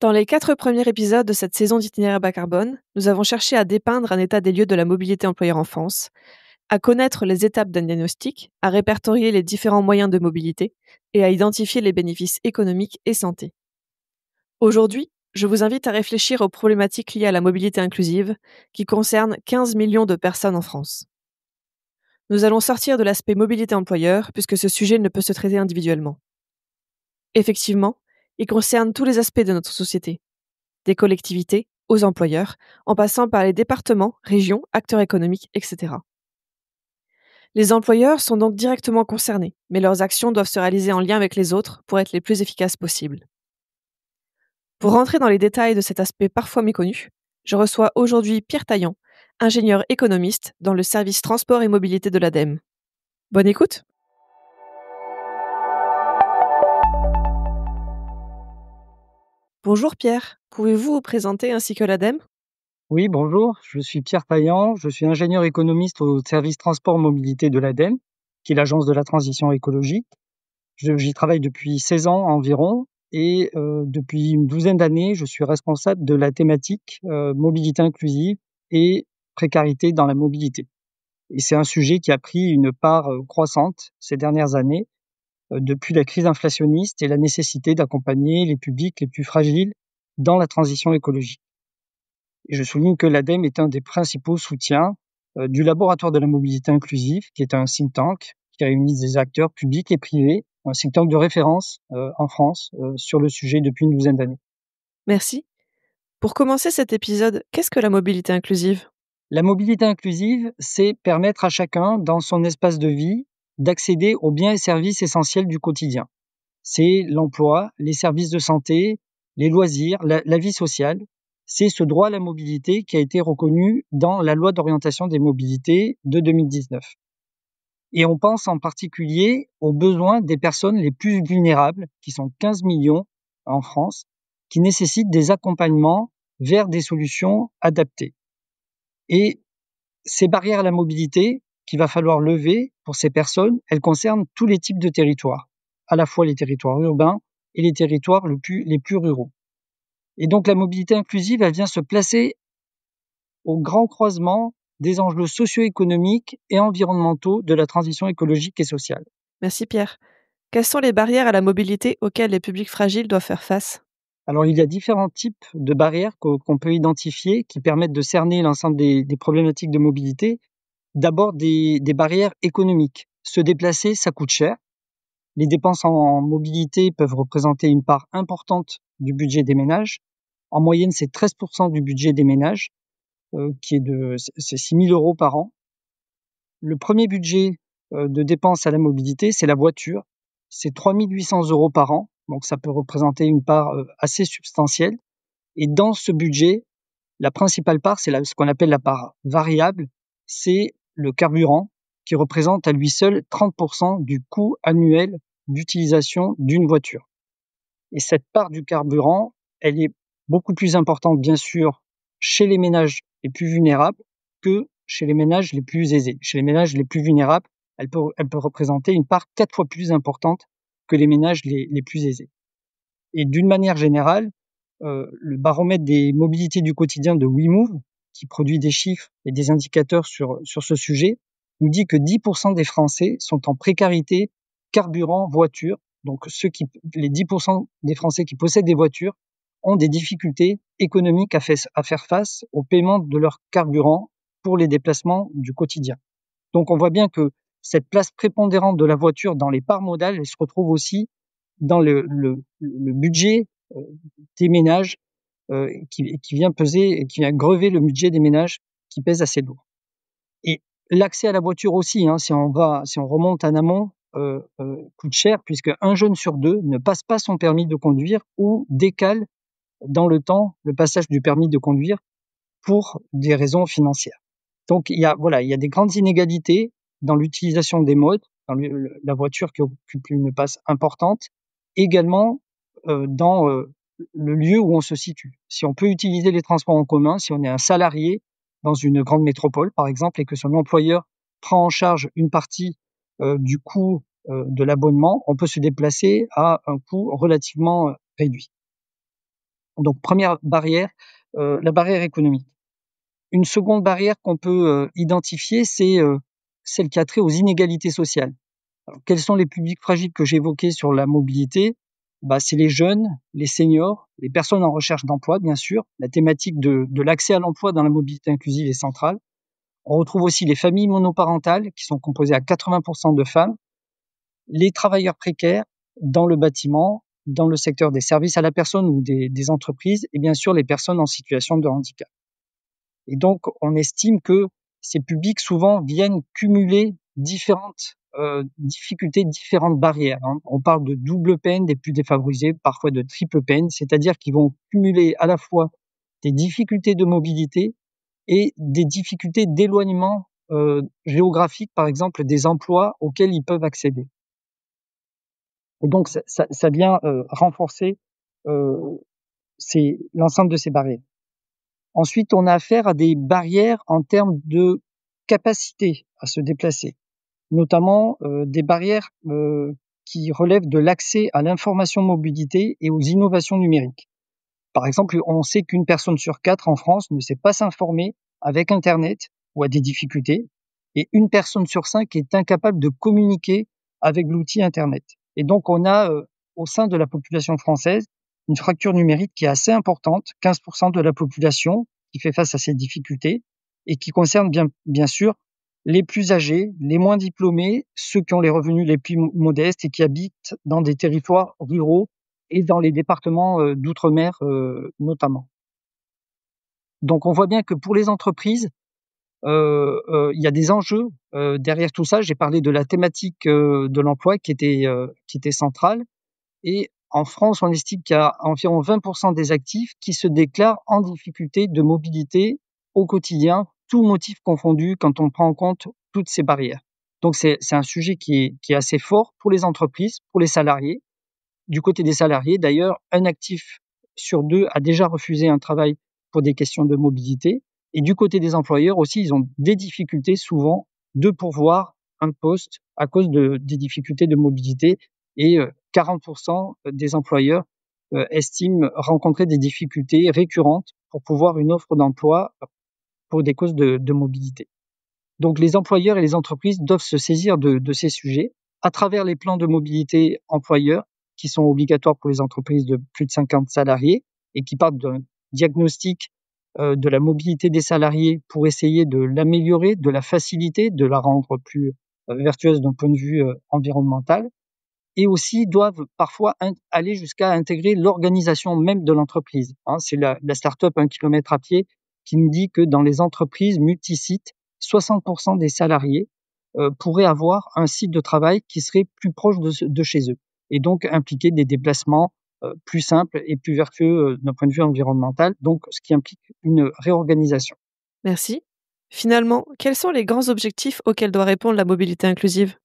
Dans les 4 premiers épisodes de cette saison d'Itinéraire bas carbone, nous avons cherché à dépeindre un état des lieux de la mobilité employeur en France, à connaître les étapes d'un diagnostic, à répertorier les différents moyens de mobilité et à identifier les bénéfices économiques et santé. Aujourd'hui, je vous invite à réfléchir aux problématiques liées à la mobilité inclusive qui concernent 15 millions de personnes en France. Nous allons sortir de l'aspect mobilité employeur puisque ce sujet ne peut se traiter individuellement. Effectivement, il concerne tous les aspects de notre société, des collectivités aux employeurs, en passant par les départements, régions, acteurs économiques, etc. Les employeurs sont donc directement concernés, mais leurs actions doivent se réaliser en lien avec les autres pour être les plus efficaces possibles. Pour rentrer dans les détails de cet aspect parfois méconnu, je reçois aujourd'hui Pierre Taillant, ingénieur économiste dans le service transport et mobilité de l'ADEME. Bonne écoute! Bonjour Pierre, pouvez-vous vous présenter ainsi que l'ADEME? Oui, bonjour, je suis Pierre Taillant, je suis ingénieur économiste au service transport mobilité de l'ADEME, qui est l'agence de la transition écologique. J'y travaille depuis 16 ans environ et depuis une douzaine d'années, je suis responsable de la thématique mobilité inclusive et précarité dans la mobilité. Et c'est un sujet qui a pris une part croissante ces dernières années depuis la crise inflationniste et la nécessité d'accompagner les publics les plus fragiles dans la transition écologique. Et je souligne que l'ADEME est un des principaux soutiens du laboratoire de la mobilité inclusive, qui est un think tank qui réunit des acteurs publics et privés, un think tank de référence en France sur le sujet depuis une douzaine d'années. Merci. Pour commencer cet épisode, qu'est-ce que la mobilité inclusive? La mobilité inclusive, c'est permettre à chacun, dans son espace de vie, d'accéder aux biens et services essentiels du quotidien. C'est l'emploi, les services de santé, les loisirs, la vie sociale. C'est ce droit à la mobilité qui a été reconnu dans la loi d'orientation des mobilités de 2019. Et on pense en particulier aux besoins des personnes les plus vulnérables, qui sont 15 millions en France, qui nécessitent des accompagnements vers des solutions adaptées. Et ces barrières à la mobilité qu'il va falloir lever pour ces personnes, elles concernent tous les types de territoires, à la fois les territoires urbains et les territoires les plus ruraux. Et donc la mobilité inclusive, elle vient se placer au grand croisement des enjeux socio-économiques et environnementaux de la transition écologique et sociale. Merci Pierre. Quelles sont les barrières à la mobilité auxquelles les publics fragiles doivent faire face? Alors il y a différents types de barrières qu'on peut identifier qui permettent de cerner l'ensemble des problématiques de mobilité. D'abord des barrières économiques. Se déplacer, ça coûte cher. Les dépenses en mobilité peuvent représenter une part importante du budget des ménages. En moyenne, c'est 13% du budget des ménages, c'est 6 000 € par an. Le premier budget de dépenses à la mobilité, c'est la voiture. C'est 3 800 € par an, donc ça peut représenter une part assez substantielle. Et dans ce budget, la principale part, c'est ce qu'on appelle la part variable, c'est le carburant, qui représente à lui seul 30% du coût annuel d'utilisation d'une voiture. Et cette part du carburant, elle est beaucoup plus importante, bien sûr, chez les ménages les plus vulnérables que chez les ménages les plus aisés. Chez les ménages les plus vulnérables, elle peut représenter une part 4 fois plus importante que les ménages les plus aisés. Et d'une manière générale, le baromètre des mobilités du quotidien de WeMove, qui produit des chiffres et des indicateurs sur ce sujet, nous dit que 10% des Français sont en précarité carburant voiture. Donc les 10% des Français qui possèdent des voitures ont des difficultés économiques à faire face au paiement de leur carburant pour les déplacements du quotidien. Donc on voit bien que cette place prépondérante de la voiture dans les parts modales, elle se retrouve aussi dans le budget des ménages qui vient peser, qui vient grever le budget des ménages qui pèse assez lourd. Et l'accès à la voiture aussi, si on remonte en amont, coûte cher puisque un jeune sur deux ne passe pas son permis de conduire ou décale dans le temps le passage du permis de conduire pour des raisons financières. Donc il y a des grandes inégalités dans l'utilisation des modes, dans la voiture qui occupe une place importante, également dans le lieu où on se situe. Si on peut utiliser les transports en commun, si on est un salarié dans une grande métropole, par exemple, et que son employeur prend en charge une partie du coût de l'abonnement, on peut se déplacer à un coût relativement réduit. Donc première barrière, la barrière économique. Une seconde barrière qu'on peut identifier, c'est celle qui a trait aux inégalités sociales. Alors, quels sont les publics fragiles que j'évoquais sur la mobilité? C'est les jeunes, les seniors, les personnes en recherche d'emploi, bien sûr. La thématique de l'accès à l'emploi dans la mobilité inclusive est centrale. On retrouve aussi les familles monoparentales, qui sont composées à 80% de femmes, les travailleurs précaires dans le bâtiment, dans le secteur des services à la personne ou des entreprises, et bien sûr les personnes en situation de handicap. Et donc, on estime que ces publics souvent viennent cumuler différentes difficultés, différentes barrières. On parle de double peine des plus défavorisés, parfois de triple peine, c'est-à-dire qu'ils vont cumuler à la fois des difficultés de mobilité et des difficultés d'éloignement géographique, par exemple, des emplois auxquels ils peuvent accéder. Et donc, ça vient renforcer l'ensemble de ces barrières. Ensuite, on a affaire à des barrières en termes de capacité à se déplacer, notamment des barrières qui relèvent de l'accès à l'information mobilité et aux innovations numériques. Par exemple, on sait qu'une personne sur 4 en France ne sait pas s'informer avec Internet ou a des difficultés, et une personne sur 5 est incapable de communiquer avec l'outil Internet. Et donc, on a au sein de la population française une fracture numérique qui est assez importante, 15% de la population qui fait face à ces difficultés et qui concerne bien sûr les plus âgés, les moins diplômés, ceux qui ont les revenus les plus modestes et qui habitent dans des territoires ruraux et dans les départements d'outre-mer notamment. Donc on voit bien que pour les entreprises, il y a des enjeux derrière tout ça. J'ai parlé de la thématique de l'emploi qui était centrale. Et en France, on estime qu'il y a environ 20% des actifs qui se déclarent en difficulté de mobilité au quotidien, tous motifs confondus quand on prend en compte toutes ces barrières. Donc c'est un sujet qui est assez fort pour les entreprises, pour les salariés. Du côté des salariés, d'ailleurs, un actif sur 2 a déjà refusé un travail pour des questions de mobilité. Et du côté des employeurs aussi, ils ont des difficultés souvent de pourvoir un poste à cause des difficultés de mobilité. Et 40% des employeurs estiment rencontrer des difficultés récurrentes pour pourvoir une offre d'emploi pour des causes de mobilité. Donc les employeurs et les entreprises doivent se saisir de ces sujets à travers les plans de mobilité employeurs qui sont obligatoires pour les entreprises de plus de 50 salariés et qui partent d'un diagnostic de la mobilité des salariés pour essayer de l'améliorer, de la faciliter, de la rendre plus vertueuse d'un point de vue environnemental, et aussi doivent parfois aller jusqu'à intégrer l'organisation même de l'entreprise. C'est la start-up 1 kilomètre à pied qui nous dit que dans les entreprises multisites, 60% des salariés pourraient avoir un site de travail qui serait plus proche de chez eux et donc impliquer des déplacements plus simples et plus vertueux d'un point de vue environnemental, donc ce qui implique une réorganisation. Merci. Finalement, quels sont les grands objectifs auxquels doit répondre la mobilité inclusive ?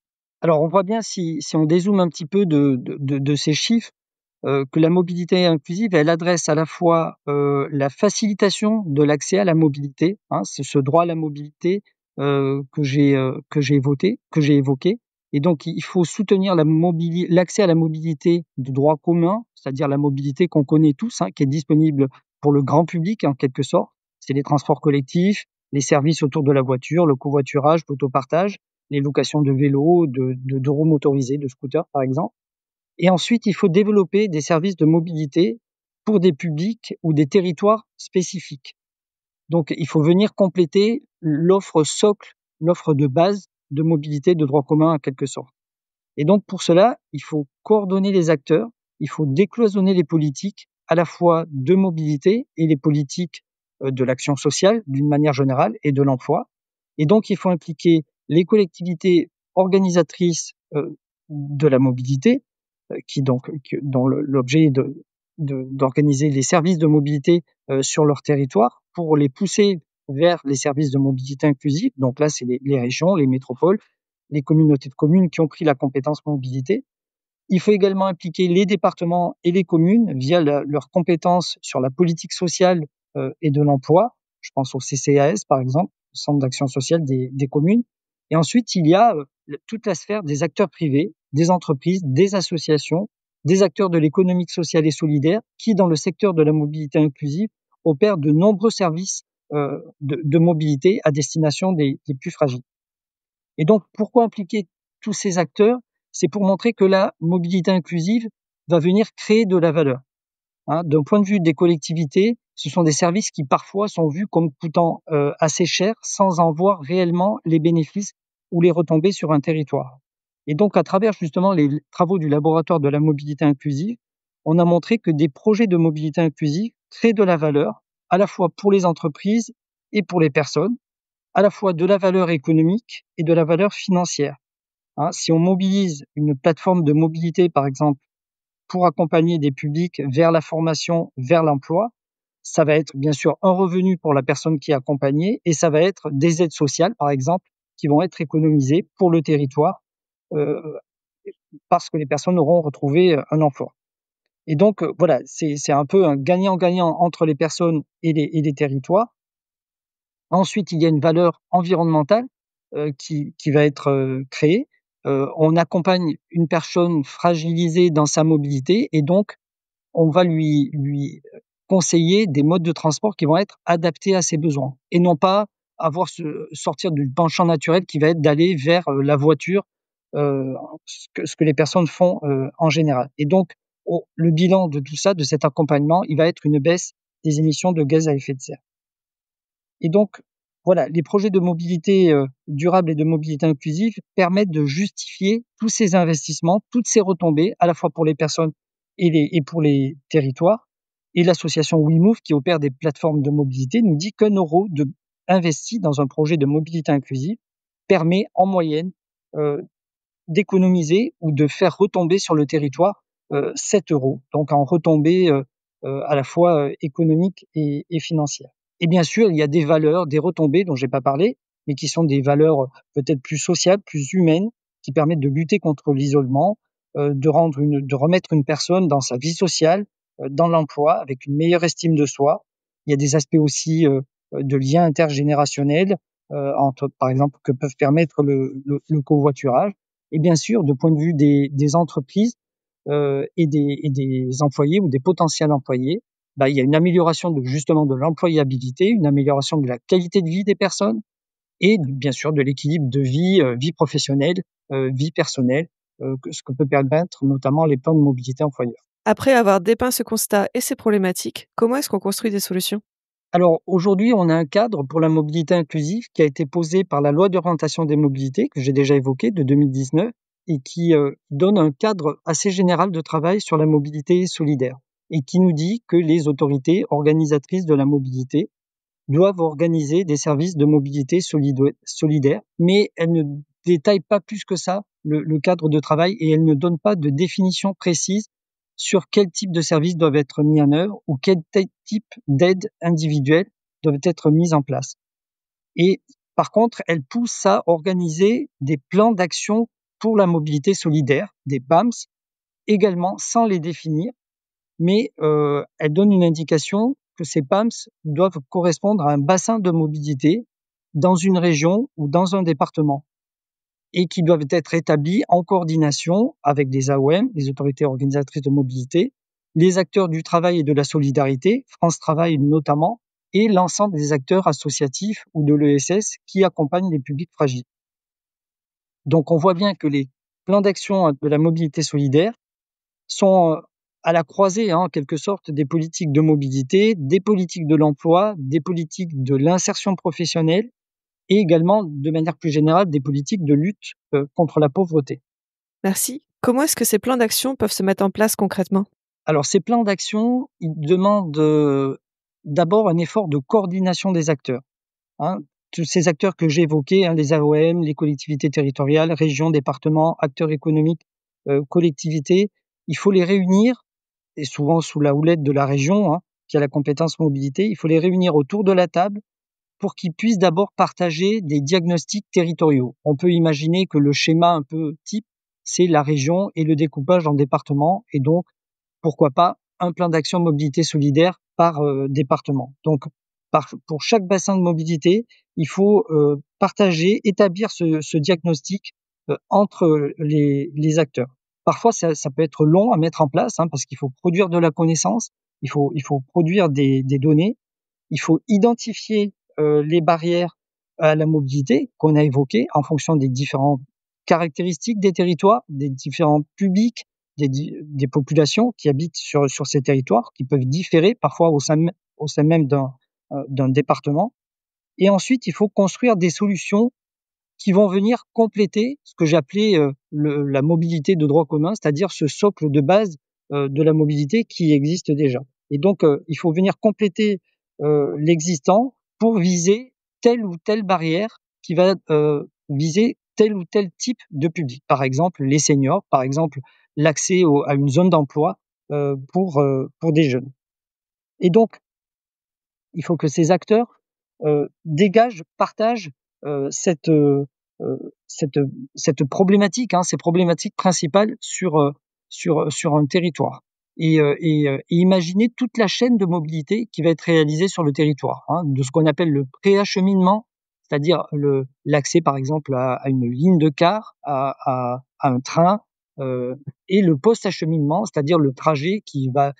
Alors on voit bien si on dézoome un petit peu de ces chiffres, que la mobilité inclusive, elle adresse à la fois la facilitation de l'accès à la mobilité, c'est ce droit à la mobilité que j'ai évoqué. Et donc il faut soutenir l'accès à la mobilité de droit commun, c'est-à-dire la mobilité qu'on connaît tous, qui est disponible pour le grand public en quelque sorte. C'est les transports collectifs, les services autour de la voiture, le covoiturage, l'autopartage, les locations de vélos, de roues motorisées, de scooters par exemple. Et ensuite, il faut développer des services de mobilité pour des publics ou des territoires spécifiques. Donc, il faut venir compléter l'offre socle, l'offre de base de mobilité de droit commun en quelque sorte. Et donc, pour cela, il faut coordonner les acteurs, il faut décloisonner les politiques à la fois de mobilité et les politiques de l'action sociale d'une manière générale et de l'emploi. Et donc, il faut impliquer les collectivités organisatrices de la mobilité, dont l'objet est d'organiser les services de mobilité sur leur territoire pour les pousser vers les services de mobilité inclusive. Donc là, c'est les régions, les métropoles, les communautés de communes qui ont pris la compétence mobilité. Il faut également impliquer les départements et les communes via leurs compétences sur la politique sociale et de l'emploi. Je pense au CCAS, par exemple, le Centre d'action sociale des communes. Et ensuite, il y a toute la sphère des acteurs privés, des entreprises, des associations des acteurs de l'économie sociale et solidaire qui, dans le secteur de la mobilité inclusive, opèrent de nombreux services de mobilité à destination des plus fragiles. Et donc, pourquoi impliquer tous ces acteurs? C'est pour montrer que la mobilité inclusive va venir créer de la valeur. D'un point de vue des collectivités, ce sont des services qui parfois sont vus comme coûtant assez cher sans en voir réellement les bénéfices ou les retombées sur un territoire. Et donc, à travers justement les travaux du laboratoire de la mobilité inclusive, on a montré que des projets de mobilité inclusive créent de la valeur, à la fois pour les entreprises et pour les personnes, à la fois de la valeur économique et de la valeur financière. Si on mobilise une plateforme de mobilité, par exemple, pour accompagner des publics vers la formation, vers l'emploi, ça va être bien sûr un revenu pour la personne qui est accompagnée et ça va être des aides sociales, par exemple, qui vont être économisées pour le territoire euh, parce que les personnes auront retrouvé un emploi. Et donc, voilà, c'est un peu un gagnant-gagnant entre les personnes et les territoires. Ensuite, il y a une valeur environnementale qui va être créée. On accompagne une personne fragilisée dans sa mobilité et donc on va lui conseiller des modes de transport qui vont être adaptés à ses besoins et non pas sortir du penchant naturel qui va être d'aller vers la voiture, euh, ce que les personnes font en général. Et donc, le bilan de tout ça, de cet accompagnement, il va être une baisse des émissions de gaz à effet de serre. Et donc, voilà, les projets de mobilité durable et de mobilité inclusive permettent de justifier tous ces investissements, toutes ces retombées, à la fois pour les personnes et pour les territoires. Et l'association WeMove, qui opère des plateformes de mobilité, nous dit qu'un euro investi dans un projet de mobilité inclusive permet en moyenne euh, d'économiser ou de faire retomber sur le territoire 7 euros, donc en retombée à la fois économique et financière. Et bien sûr, il y a des valeurs, des retombées dont j'ai pas parlé, mais qui sont des valeurs peut-être plus sociales, plus humaines, qui permettent de lutter contre l'isolement, de remettre une personne dans sa vie sociale, dans l'emploi, avec une meilleure estime de soi. Il y a des aspects aussi de liens intergénérationnels, entre, par exemple, que peuvent permettre le covoiturage. Et bien sûr, de point de vue des entreprises et des employés ou des potentiels employés, il y a une amélioration justement de l'employabilité, une amélioration de la qualité de vie des personnes et bien sûr de l'équilibre de vie, vie professionnelle, vie personnelle, ce que peut permettre notamment les plans de mobilité employeur. Après avoir dépeint ce constat et ces problématiques, comment est-ce qu'on construit des solutions? Alors aujourd'hui, on a un cadre pour la mobilité inclusive qui a été posé par la loi d'orientation des mobilités que j'ai déjà évoquée de 2019 et qui donne un cadre assez général de travail sur la mobilité solidaire et qui nous dit que les autorités organisatrices de la mobilité doivent organiser des services de mobilité solidaire, mais elle ne détaille pas plus que ça le cadre de travail et elle ne donne pas de définition précise sur quel type de services doivent être mis en œuvre ou quel type d'aide individuelle doivent être mises en place. Et par contre, elle pousse à organiser des plans d'action pour la mobilité solidaire, des PAMS, également sans les définir, mais elle donne une indication que ces PAMS doivent correspondre à un bassin de mobilité dans une région ou dans un département et qui doivent être établis en coordination avec des AOM, les autorités organisatrices de mobilité, les acteurs du travail et de la solidarité, France Travail notamment, et l'ensemble des acteurs associatifs ou de l'ESS qui accompagnent les publics fragiles. Donc on voit bien que les plans d'action de la mobilité solidaire sont à la croisée, en quelque sorte, des politiques de mobilité, des politiques de l'emploi, des politiques de l'insertion professionnelle et également, de manière plus générale, des politiques de lutte contre la pauvreté. Merci. Comment est-ce que ces plans d'action peuvent se mettre en place concrètement? Alors, ces plans d'action, ils demandent d'abord un effort de coordination des acteurs. Tous ces acteurs que j'ai évoqués, les AOM, les collectivités territoriales, régions, départements, acteurs économiques, collectivités, il faut les réunir, et souvent sous la houlette de la région, qui a la compétence mobilité, il faut les réunir autour de la table pour qu'ils puissent d'abord partager des diagnostics territoriaux. On peut imaginer que le schéma un peu type, c'est la région et le découpage en départements, et donc, pourquoi pas, un plan d'action mobilité solidaire par département. Donc, pour chaque bassin de mobilité, il faut partager, établir ce diagnostic entre les acteurs. Parfois, ça peut être long à mettre en place, parce qu'il faut produire de la connaissance, il faut produire des données, il faut identifier les barrières à la mobilité qu'on a évoquées en fonction des différentes caractéristiques des territoires, des différents publics, des populations qui habitent sur ces territoires, qui peuvent différer parfois au sein même d'un département. Et ensuite, il faut construire des solutions qui vont venir compléter ce que j'appelais la mobilité de droit commun, c'est-à-dire ce socle de base de la mobilité qui existe déjà. Et donc, il faut venir compléter l'existant pour viser telle ou telle barrière qui va viser tel ou tel type de public. Par exemple, les seniors, par exemple, l'accès à une zone d'emploi pour des jeunes. Et donc, il faut que ces acteurs partagent euh, cette, euh, cette, cette problématique, ces problématiques principales sur un territoire. Et imaginer toute la chaîne de mobilité qui va être réalisée sur le territoire, de ce qu'on appelle le préacheminement, c'est-à-dire l'accès par exemple à une ligne de car, à un train, et le post-acheminement, c'est-à-dire le trajet qui va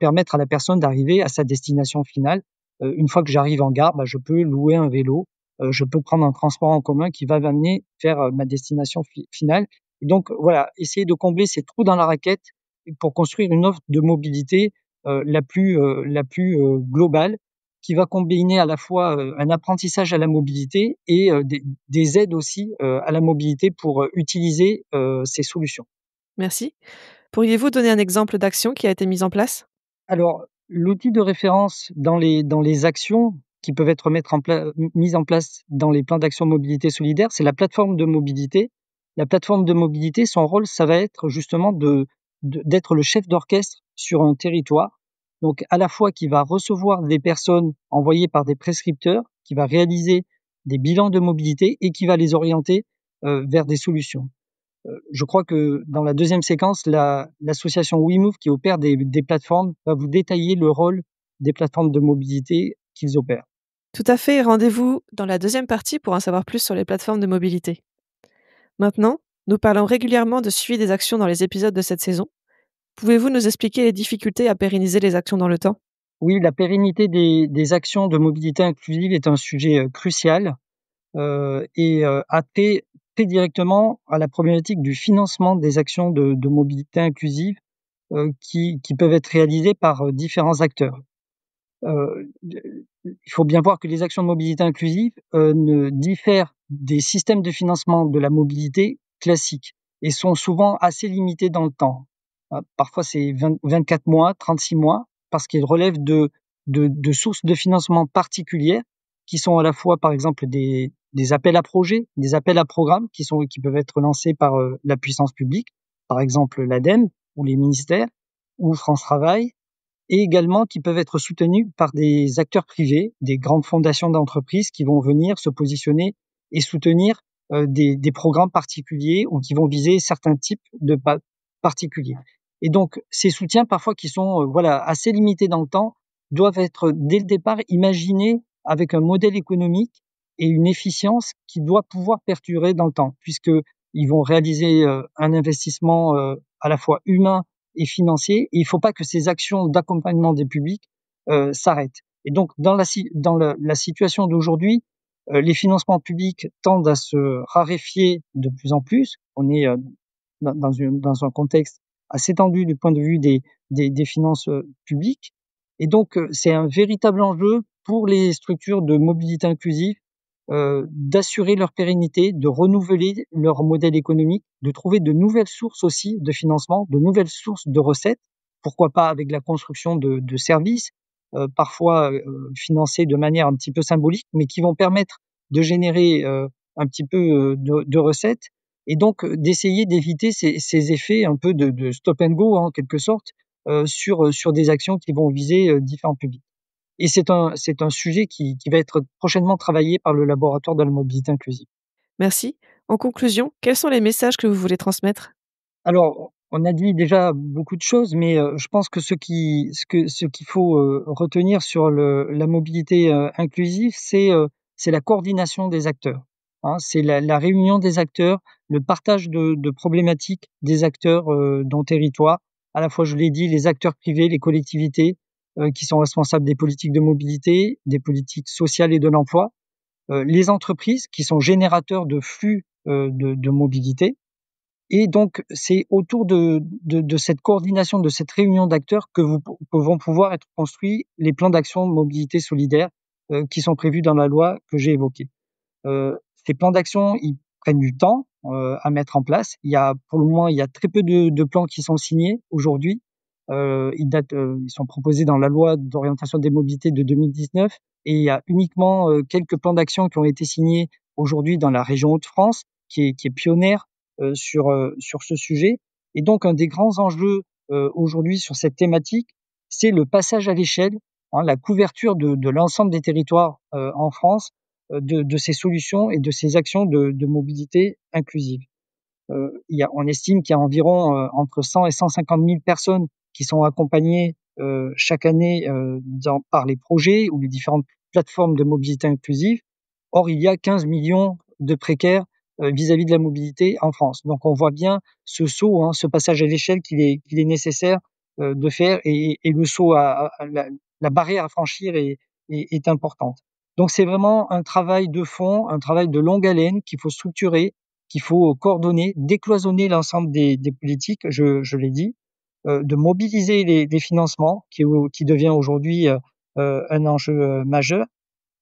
permettre à la personne d'arriver à sa destination finale. Une fois que j'arrive en gare, je peux louer un vélo, je peux prendre un transport en commun qui va m'amener vers ma destination finale. Et donc voilà, essayer de combler ces trous dans la raquette pour construire une offre de mobilité la plus globale, qui va combiner à la fois un apprentissage à la mobilité et des aides aussi à la mobilité pour utiliser ces solutions. Merci. Pourriez-vous donner un exemple d'action qui a été mise en place? Alors, l'outil de référence dans les actions qui peuvent être mises en place dans les plans d'action mobilité solidaire, c'est la plateforme de mobilité. La plateforme de mobilité, son rôle, ça va être justement d'être le chef d'orchestre sur un territoire. Donc, à la fois qui va recevoir des personnes envoyées par des prescripteurs, qui va réaliser des bilans de mobilité et qui va les orienter vers des solutions. Je crois que dans la deuxième séquence, l'association WeMove qui opère des plateformes va vous détailler le rôle des plateformes de mobilité qu'ils opèrent. Tout à fait, rendez-vous dans la deuxième partie pour en savoir plus sur les plateformes de mobilité. Maintenant, nous parlons régulièrement de suivi des actions dans les épisodes de cette saison. Pouvez-vous nous expliquer les difficultés à pérenniser les actions dans le temps? Oui, la pérennité des actions de mobilité inclusive est un sujet crucial et a trait directement à la problématique du financement des actions de mobilité inclusive qui peuvent être réalisées par différents acteurs. Il faut bien voir que les actions de mobilité inclusive ne diffèrent des systèmes de financement de la mobilité classique et sont souvent assez limitées dans le temps. Parfois, c'est 24 mois, 36 mois, parce qu'ils relèvent de sources de financement particulières qui sont à la fois, par exemple, des appels à projets, des appels à programmes qui peuvent être lancés par la puissance publique, par exemple l'ADEME ou les ministères ou France Travail, et également qui peuvent être soutenus par des acteurs privés, des grandes fondations d'entreprises qui vont venir se positionner et soutenir des programmes particuliers ou qui vont viser certains types de particuliers. Et donc, ces soutiens, parfois qui sont assez limités dans le temps, doivent être dès le départ imaginés avec un modèle économique et une efficience qui doit pouvoir perdurer dans le temps, puisqu'ils vont réaliser un investissement à la fois humain et financier. Et il ne faut pas que ces actions d'accompagnement des publics s'arrêtent. Et donc, dans la situation d'aujourd'hui, les financements publics tendent à se raréfier de plus en plus. On est dans un contexte assez tendu du point de vue des finances publiques. Et donc, c'est un véritable enjeu pour les structures de mobilité inclusive d'assurer leur pérennité, de renouveler leur modèle économique, de trouver de nouvelles sources aussi de financement, de nouvelles sources de recettes, pourquoi pas avec la construction de services, parfois financés de manière un petit peu symbolique, mais qui vont permettre de générer un petit peu de recettes, et donc d'essayer d'éviter ces effets un peu de stop and go, en quelque sorte, sur des actions qui vont viser différents publics. Et c'est un sujet qui va être prochainement travaillé par le laboratoire de la mobilité inclusive. Merci. En conclusion, quels sont les messages que vous voulez transmettre? Alors, on a dit déjà beaucoup de choses, mais je pense que ce qu'il faut retenir sur la mobilité inclusive, c'est la coordination des acteurs. C'est la réunion des acteurs, le partage de problématiques des acteurs dans le territoire. À la fois, je l'ai dit, les acteurs privés, les collectivités qui sont responsables des politiques de mobilité, des politiques sociales et de l'emploi, les entreprises qui sont générateurs de flux de mobilité. Et donc, c'est autour de cette coordination, de cette réunion d'acteurs que vont pouvoir être construits les plans d'action de mobilité solidaire qui sont prévus dans la loi que j'ai évoquée. Ces plans d'action, ils prennent du temps à mettre en place. Pour le moment, il y a très peu de plans qui sont signés aujourd'hui. Ils sont proposés dans la loi d'orientation des mobilités de 2019 et il y a uniquement quelques plans d'action qui ont été signés aujourd'hui dans la région Hauts-de-France, qui est pionnière sur ce sujet. Et donc, un des grands enjeux aujourd'hui sur cette thématique, c'est le passage à l'échelle, la couverture de l'ensemble des territoires en France de ces solutions et de ces actions de mobilité inclusive. On estime qu'il y a environ entre 100 et 150 000 personnes qui sont accompagnées chaque année par les projets ou les différentes plateformes de mobilité inclusive. Or, il y a 15 millions de précaires vis-à-vis de la mobilité en France. Donc, on voit bien ce saut, ce passage à l'échelle qu'il est nécessaire de faire et le saut la barrière à franchir est importante. Donc, c'est vraiment un travail de fond, un travail de longue haleine qu'il faut structurer, qu'il faut coordonner, décloisonner l'ensemble des politiques, je l'ai dit, de mobiliser les financements qui devient aujourd'hui un enjeu majeur.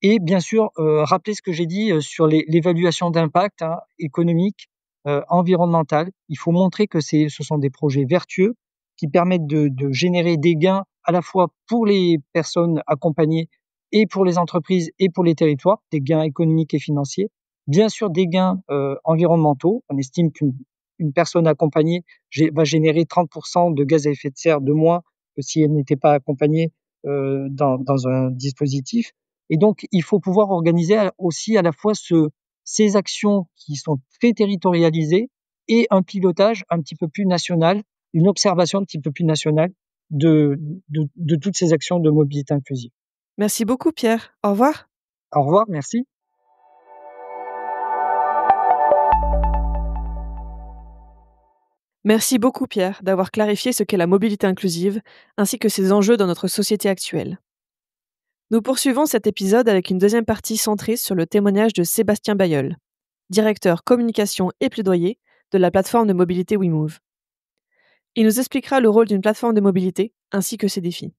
Et bien sûr, rappeler ce que j'ai dit sur l'évaluation d'impact économique, environnemental. Il faut montrer que ce sont des projets vertueux qui permettent de générer des gains à la fois pour les personnes accompagnées et pour les entreprises et pour les territoires, des gains économiques et financiers. Bien sûr, des gains environnementaux. On estime qu'une personne accompagnée va générer 30% de gaz à effet de serre de moins que si elle n'était pas accompagnée dans un dispositif. Et donc, il faut pouvoir organiser aussi à la fois ces actions qui sont très territorialisées et un pilotage un petit peu plus national, une observation un petit peu plus nationale de toutes ces actions de mobilité inclusive. Merci beaucoup, Pierre. Au revoir. Au revoir, merci. Merci beaucoup, Pierre, d'avoir clarifié ce qu'est la mobilité inclusive, ainsi que ses enjeux dans notre société actuelle. Nous poursuivons cet épisode avec une deuxième partie centrée sur le témoignage de Sébastien Bailleul, directeur communication et plaidoyer de la plateforme de mobilité WeMove. Il nous expliquera le rôle d'une plateforme de mobilité ainsi que ses défis.